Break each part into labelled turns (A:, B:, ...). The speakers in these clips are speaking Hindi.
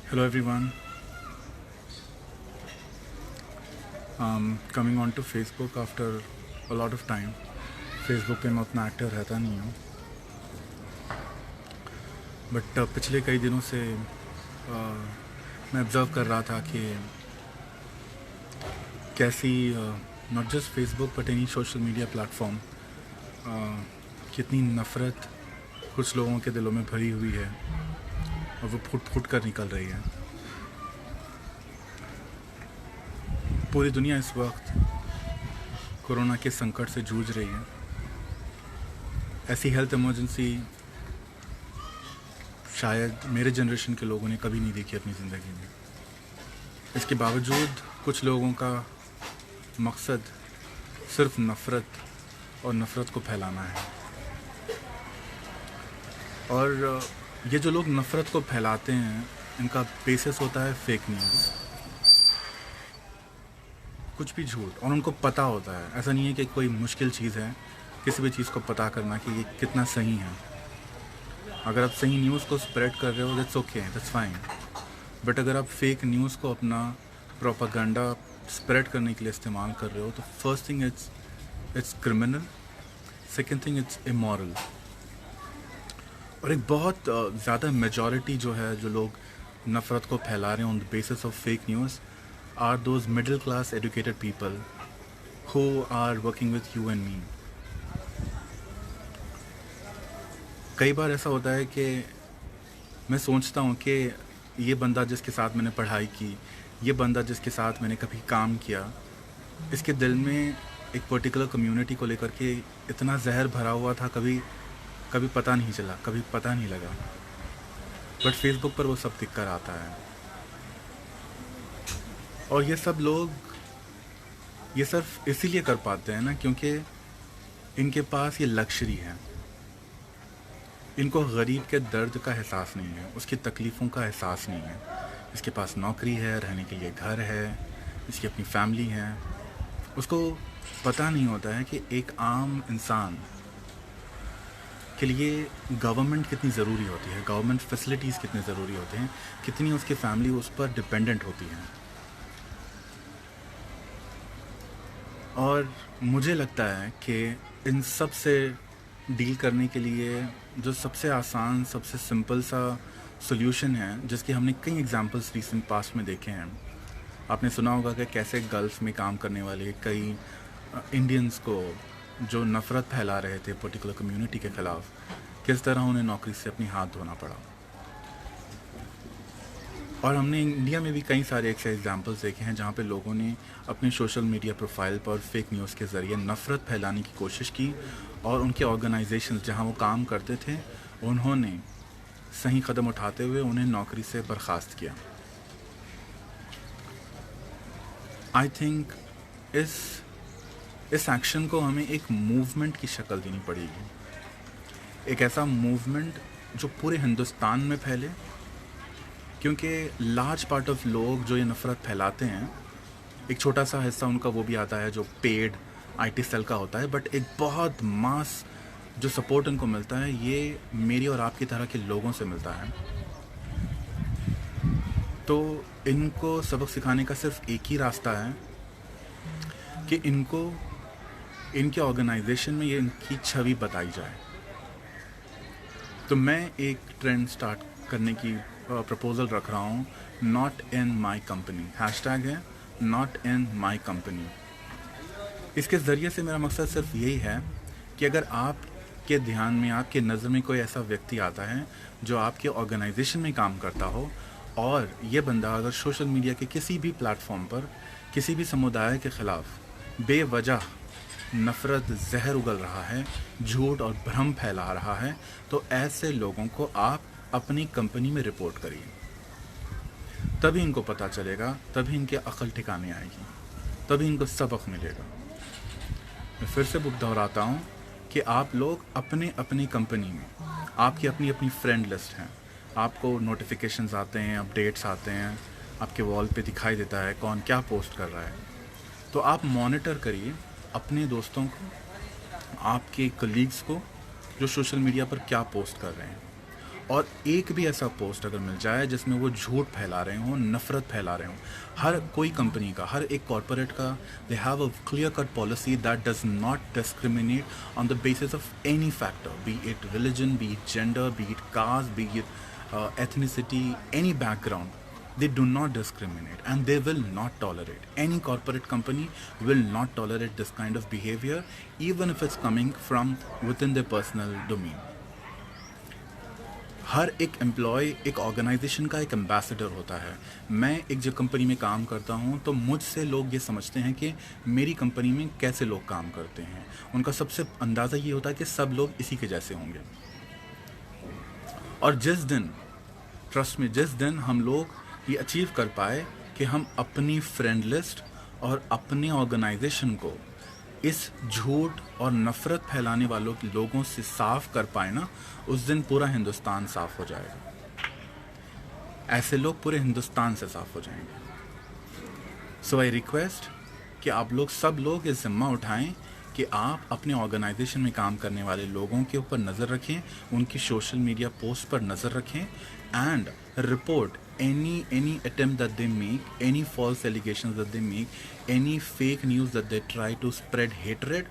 A: Hello everyone. Coming on to Facebook after a lot of time. Facebook पे मैं उतना एक्टिव रहता नहीं हूँ, बट पिछले कई दिनों से मैं ऑब्ज़र्व कर रहा था कि कैसी not just Facebook but any social media platform कितनी नफ़रत कुछ लोगों के दिलों में भरी हुई है और वो फूट फूट कर निकल रही है। पूरी दुनिया इस वक्त कोरोना के संकट से जूझ रही है। ऐसी हेल्थ इमरजेंसी शायद मेरे जनरेशन के लोगों ने कभी नहीं देखी अपनी ज़िंदगी में। इसके बावजूद कुछ लोगों का मकसद सिर्फ नफ़रत और नफ़रत को फैलाना है। और ये जो लोग नफ़रत को फैलाते हैं, इनका बेसिस होता है फेक न्यूज़, कुछ भी झूठ, और उनको पता होता है। ऐसा नहीं है कि कोई मुश्किल चीज़ है किसी भी चीज़ को पता करना कि ये कितना सही है। अगर आप सही न्यूज़ को स्प्रेड कर रहे हो, that's okay, that's fine. But अगर आप फेक न्यूज़ को अपना प्रोपागेंडा स्प्रेड करने के लिए इस्तेमाल कर रहे हो, तो first thing it's criminal, second thing it's immoral. और एक बहुत ज़्यादा मेजॉरिटी जो है, जो लोग नफ़रत को फैला रहे हैं on the basis of fake news, are those middle class educated people who are working with you and me. कई बार ऐसा होता है कि मैं सोचता हूँ कि ये बंदा जिसके साथ मैंने पढ़ाई की, ये बंदा जिसके साथ मैंने कभी काम किया, इसके दिल में एक पर्टिकुलर कम्युनिटी को लेकर के इतना जहर भरा हुआ था, कभी पता नहीं चला, कभी पता नहीं लगा। बट फेसबुक पर वो सब दिख कर आता है। और ये सब लोग ये सिर्फ इसीलिए कर पाते हैं ना, क्योंकि इनके पास ये लग्जरी है। इनको गरीब के दर्द का एहसास नहीं है, उसकी तकलीफ़ों का एहसास नहीं है। इसके पास नौकरी है, रहने के लिए घर है, इसकी अपनी फैमिली है। उसको पता नहीं होता है कि एक आम इंसान के लिए गवर्नमेंट कितनी ज़रूरी होती है, गवर्नमेंट फैसिलिटीज़ कितनी ज़रूरी होती हैं, कितनी उसकी फैमिली उस पर डिपेंडेंट होती है। और मुझे लगता है कि इन सब से डील करने के लिए जो सबसे आसान, सबसे सिंपल सा सॉल्यूशन है, जिसके हमने कई एग्जांपल्स रीसेंट पास्ट में देखे हैं। आपने सुना होगा कि कैसे गल्फ़ में काम करने वाले कई इंडियंस को जो नफ़रत फैला रहे थे पर्टिकुलर कम्युनिटी के ख़िलाफ़, किस तरह उन्हें नौकरी से अपनी हाथ धोना पड़ा। और हमने इंडिया में भी कई सारे ऐसे एग्जांपल्स देखे हैं जहाँ पे लोगों ने अपने सोशल मीडिया प्रोफाइल पर फेक न्यूज़ के ज़रिए नफ़रत फैलाने की कोशिश की, और उनके ऑर्गेनाइजेशन जहाँ वो काम करते थे, उन्होंने सही कदम उठाते हुए उन्हें नौकरी से बर्खास्त किया। आई थिंक इस एक्शन को हमें एक मूवमेंट की शक्ल देनी पड़ेगी। एक ऐसा मूवमेंट जो पूरे हिंदुस्तान में फैले, क्योंकि लार्ज पार्ट ऑफ लोग जो ये नफ़रत फैलाते हैं, एक छोटा सा हिस्सा उनका वो भी आता है जो पेड आईटी सेल का होता है, बट एक बहुत मास जो सपोर्ट उनको मिलता है, ये मेरी और आपकी तरह के लोगों से मिलता है। तो इनको सबक सिखाने का सिर्फ एक ही रास्ता है कि इनको इनके ऑर्गेनाइजेशन में ये इनकी छवि बताई जाए। तो मैं एक ट्रेंड स्टार्ट करने की प्रपोज़ल रख रहा हूँ, not in my company. Hashtag है नॉट इन माई कंपनी। इसके ज़रिए से मेरा मकसद सिर्फ यही है कि अगर आपके ध्यान में, आपके नज़र में कोई ऐसा व्यक्ति आता है जो आपके ऑर्गेनाइजेशन में काम करता हो, और ये बंदा अगर सोशल मीडिया के किसी भी प्लेटफॉर्म पर किसी भी समुदाय के ख़िलाफ़ बेवजह नफ़रत, जहर उगल रहा है, झूठ और भ्रम फैला रहा है, तो ऐसे लोगों को आप अपनी कंपनी में रिपोर्ट करिए। तभी इनको पता चलेगा, तभी इनके अक्ल ठिकाने आएगी, तभी इनको सबक मिलेगा। मैं फिर से बुक दोहराता हूँ कि आप लोग अपने अपनी कंपनी में, आपकी अपनी अपनी फ्रेंड लिस्ट है, आपको नोटिफिकेशंस आते हैं, अपडेट्स आते हैं, आपके वॉल पे दिखाई देता है कौन क्या पोस्ट कर रहा है। तो आप मॉनिटर करिए अपने दोस्तों को, आपके कलीग्स को, जो सोशल मीडिया पर क्या पोस्ट कर रहे हैं, और एक भी ऐसा पोस्ट अगर मिल जाए जिसमें वो झूठ फैला रहे हों, नफ़रत फैला रहे हों, हर कोई कंपनी का, हर एक कॉरपोरेट का, they have a clear cut policy that does not discriminate on the basis of any factor, be it religion, be it gender, be it caste, be it ethnicity, any background. They do not discriminate and they will not tolerate. Any corporate company will not tolerate this kind of behavior, even if it's coming from within their personal domain. हर एक एम्प्लॉय एक ऑर्गेनाइजेशन का एक एम्बेसडर होता है। मैं एक जो कंपनी में काम करता हूँ तो मुझसे लोग ये समझते हैं कि मेरी कंपनी में कैसे लोग काम करते हैं। उनका सबसे अंदाज़ा ये होता है कि सब लोग इसी के जैसे होंगे। और जिस दिन, ट्रस्ट में, जिस दिन हम लोग ये अचीव कर पाए कि हम अपनी फ्रेंड लिस्ट और अपने ऑर्गेनाइजेशन को इस झूठ और नफ़रत फैलाने वालों के लोगों से साफ़ कर पाए ना, उस दिन पूरा हिंदुस्तान साफ़ हो जाएगा। ऐसे लोग पूरे हिंदुस्तान से साफ़ हो जाएंगे। सो आई रिक्वेस्ट कि आप लोग, सब लोग, इस जिम्मा उठाएं कि आप अपने ऑर्गेनाइजेशन में काम करने वाले लोगों के ऊपर नज़र रखें, उनकी सोशल मीडिया पोस्ट पर नज़र रखें and report any attempt that they make, any false allegations that they make, any fake news that they try to spread hatred,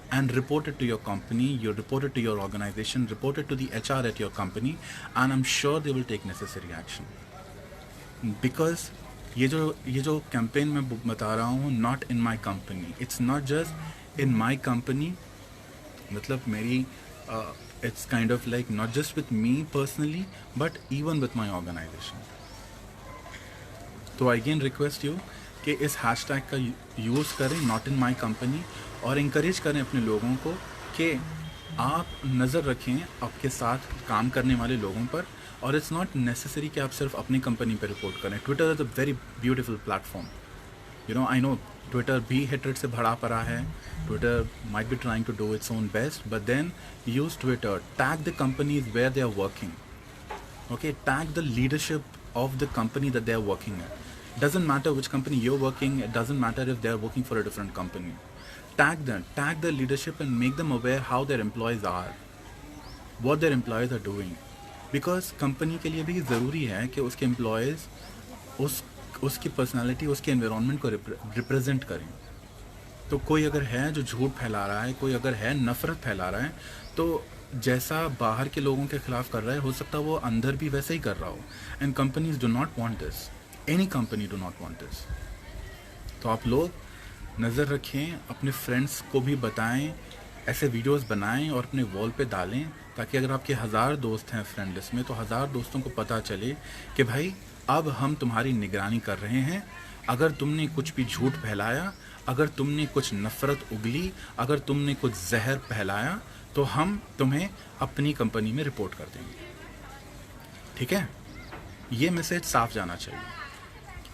A: and report it to your company, you report it to your organization, report it to the HR at your company, and I'm sure they will take necessary action. Because ये जो कैंपेन मैं बता रहा हूँ, not in my company, it's not just in my company, मतलब मेरी it's kind of like not just with me personally but even with my organization. तो अगेन रिक्वेस्ट यू कि इस हैशटैग का यूज़ करें, नॉट इन माई कंपनी, और इंकरेज करें अपने लोगों को कि आप नज़र रखें आपके साथ काम करने वाले लोगों पर। और इट्स नॉट नेसेसरी कि आप सिर्फ अपनी कंपनी पर रिपोर्ट करें। Twitter is a very beautiful platform. You know, I know Twitter भी हेट्रेड से भरा पड़ा है। Twitter might be trying to do its own best, but then use Twitter, tag the companies where they are working, okay, tag the leadership of the company that they are working in. Doesn't matter which company you're working, it doesn't matter if they're working for a different company. Tag them, tag the leadership and make them aware how their employees are, what their employees are doing. Because company के लिए भी ज़रूरी है कि उसके employees उसकी personality, उसके environment को represent करें। तो कोई अगर है जो झूठ फैला रहा है, कोई अगर है नफ़रत फैला रहा है, तो जैसा बाहर के लोगों के खिलाफ कर रहा है, हो सकता है वो अंदर भी वैसे ही कर रहा हो। And companies do not want this. Any company do not want this. तो आप लोग नज़र रखें, अपने फ्रेंड्स को भी बताएं, ऐसे वीडियोस बनाएं और अपने वॉल पे डालें, ताकि अगर आपके 1000 दोस्त हैं फ्रेंड लिस्ट में, तो 1000 दोस्तों को पता चले कि भाई अब हम तुम्हारी निगरानी कर रहे हैं। अगर तुमने कुछ भी झूठ फैलाया, अगर तुमने कुछ नफ़रत उगली, अगर तुमने कुछ जहर फैलाया, तो हम तुम्हें अपनी कंपनी में रिपोर्ट कर देंगे। ठीक है, ये मैसेज साफ जाना चाहिए।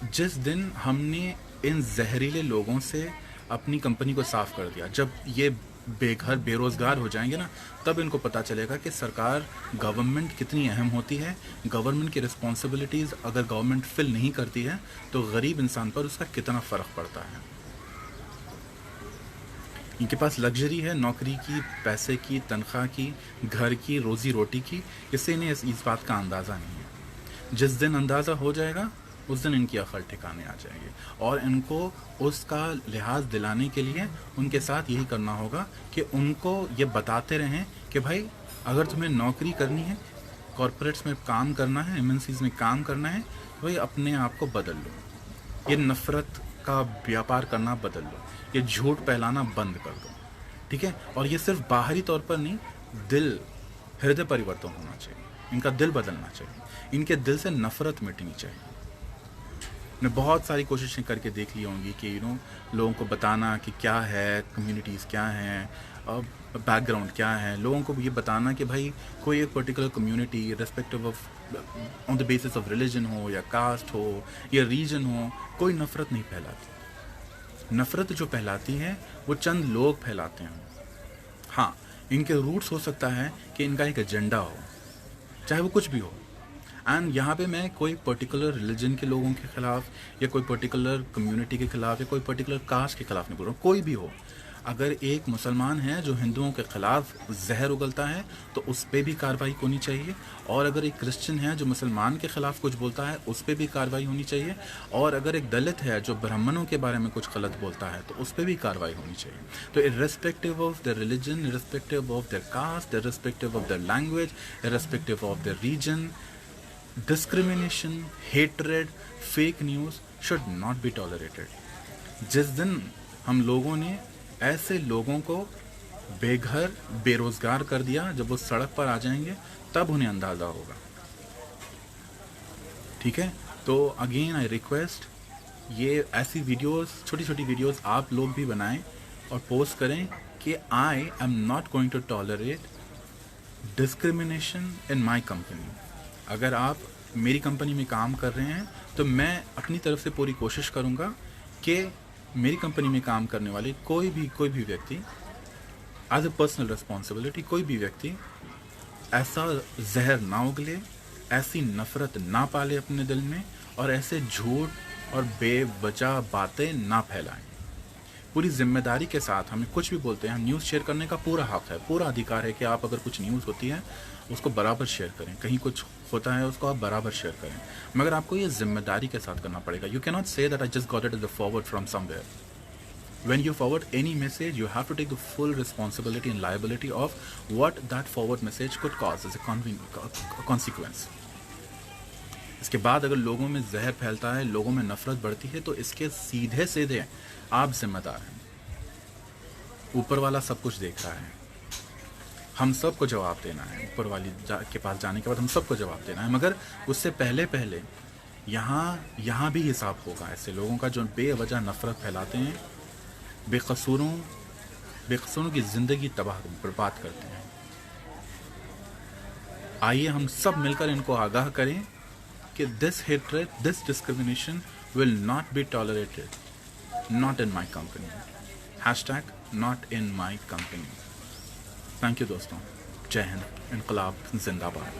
A: जिस दिन हमने इन जहरीले लोगों से अपनी कंपनी को साफ़ कर दिया, जब ये बेघर बेरोज़गार हो जाएंगे ना, तब इनको पता चलेगा कि सरकार, गवर्नमेंट कितनी अहम होती है। गवर्नमेंट की रिस्पॉन्सिबिलिटीज़ अगर गवर्नमेंट फिल नहीं करती है तो गरीब इंसान पर उसका कितना फ़र्क पड़ता है। इनके पास लग्जरी है नौकरी की, पैसे की, तनख्वाह की, घर की, रोज़ी रोटी की, इससे इन्हें इस बात का अंदाज़ा नहीं है। जिस दिन अंदाज़ा हो जाएगा उस दिन इनकी अकल ठिकाने आ जाएगी, और इनको उसका लिहाज दिलाने के लिए उनके साथ यही करना होगा कि उनको ये बताते रहें कि भाई अगर तुम्हें नौकरी करनी है, कॉरपोरेट्स में काम करना है, एमएनसीज में काम करना है, तो भाई अपने आप को बदल लो। ये नफ़रत का व्यापार करना बदल लो, ये झूठ फैलाना बंद कर दो। ठीक है, और ये सिर्फ बाहरी तौर पर नहीं, दिल, हृदय परिवर्तन होना चाहिए। इनका दिल बदलना चाहिए, इनके दिल से नफ़रत मिटनी चाहिए। ने बहुत सारी कोशिशें करके देख ली होंगी कि लोगों को बताना कि क्या है, कम्युनिटीज़ क्या हैं, बैकग्राउंड क्या है, लोगों को ये बताना कि भाई कोई एक particular community respective of on the basis of religion हो या कास्ट हो या रीजन हो, कोई नफ़रत नहीं फैलाती। नफ़रत जो फैलाती है वो चंद लोग फैलाते हैं। हाँ, इनके रूट्स हो सकता है कि इनका एक एजेंडा हो, चाहे वो कुछ भी हो। एंड यहाँ पे मैं कोई पर्टिकुलर रिलीजन के लोगों के ख़िलाफ़ या कोई पर्टिकुलर कम्युनिटी के ख़िलाफ़ या कोई पर्टिकुलर कास्ट के ख़िलाफ़ नहीं बोल रहा हूँ, कोई भी हो। अगर एक मुसलमान है जो हिंदुओं के ख़िलाफ़ जहर उगलता है तो उस पर भी कार्रवाई होनी चाहिए, और अगर एक क्रिश्चियन है जो मुसलमान के ख़िलाफ़ कुछ बोलता है उस पर भी कार्रवाई होनी चाहिए, और अगर एक दलित है जो ब्राह्मणों के बारे में कुछ गलत बोलता है तो उस पर भी कार्रवाई होनी चाहिए। तो irrespective of the religion, irrespective of the caste, irrespective of the language, irrespective of the region, discrimination, hatred, fake news should not be tolerated. जिस दिन हम लोगों ने ऐसे लोगों को बेघर बेरोजगार कर दिया, जब वो सड़क पर आ जाएंगे तब उन्हें अंदाज़ा होगा। ठीक है, तो अगेन आई रिक्वेस्ट, ये ऐसी वीडियोस, छोटी छोटी वीडियोस आप लोग भी बनाएं और पोस्ट करें कि I am not going to tolerate discrimination in my company. अगर आप मेरी कंपनी में काम कर रहे हैं तो मैं अपनी तरफ से पूरी कोशिश करूंगा कि मेरी कंपनी में काम करने वाले कोई भी व्यक्ति एज ए पर्सनल रिस्पॉन्सिबिलिटी, कोई भी व्यक्ति ऐसा जहर ना उगले, ऐसी नफ़रत ना पाले अपने दिल में, और ऐसे झूठ और बेवजह बातें ना फैलाएं। पूरी जिम्मेदारी के साथ हमें कुछ भी बोलते हैं, हम न्यूज़ शेयर करने का पूरा हक है, पूरा अधिकार है कि आप अगर कुछ न्यूज़ होती है उसको बराबर शेयर करें, कहीं कुछ होता है उसको आप बराबर शेयर करें, मगर आपको ये जिम्मेदारी के साथ करना पड़ेगा। You can not say that I just got it as a forward from somewhere. When you forward any message, you have to take the full responsibility and liability of what that forward message could cause as a consequence. इसके बाद अगर लोगों में जहर फैलता है, लोगों में नफरत बढ़ती है, तो इसके सीधे सीधे आप जिम्मेदार हैं। ऊपर वाला सब कुछ देख रहा है, हम सबको जवाब देना है। ऊपर वाली के पास जाने के बाद हम सबको जवाब देना है, मगर उससे पहले यहाँ भी हिसाब होगा ऐसे लोगों का जो बेवजह नफरत फैलाते हैं, बेकसूरों की ज़िंदगी तबाह बर्बाद करते हैं। आइए हम सब मिलकर इनको आगाह करें कि this hatred, this discrimination will not be tolerated, not in my company. Hashtag not in my company. Thank you दोस्तों, जय हिंद, इनकलाब जिंदाबाद।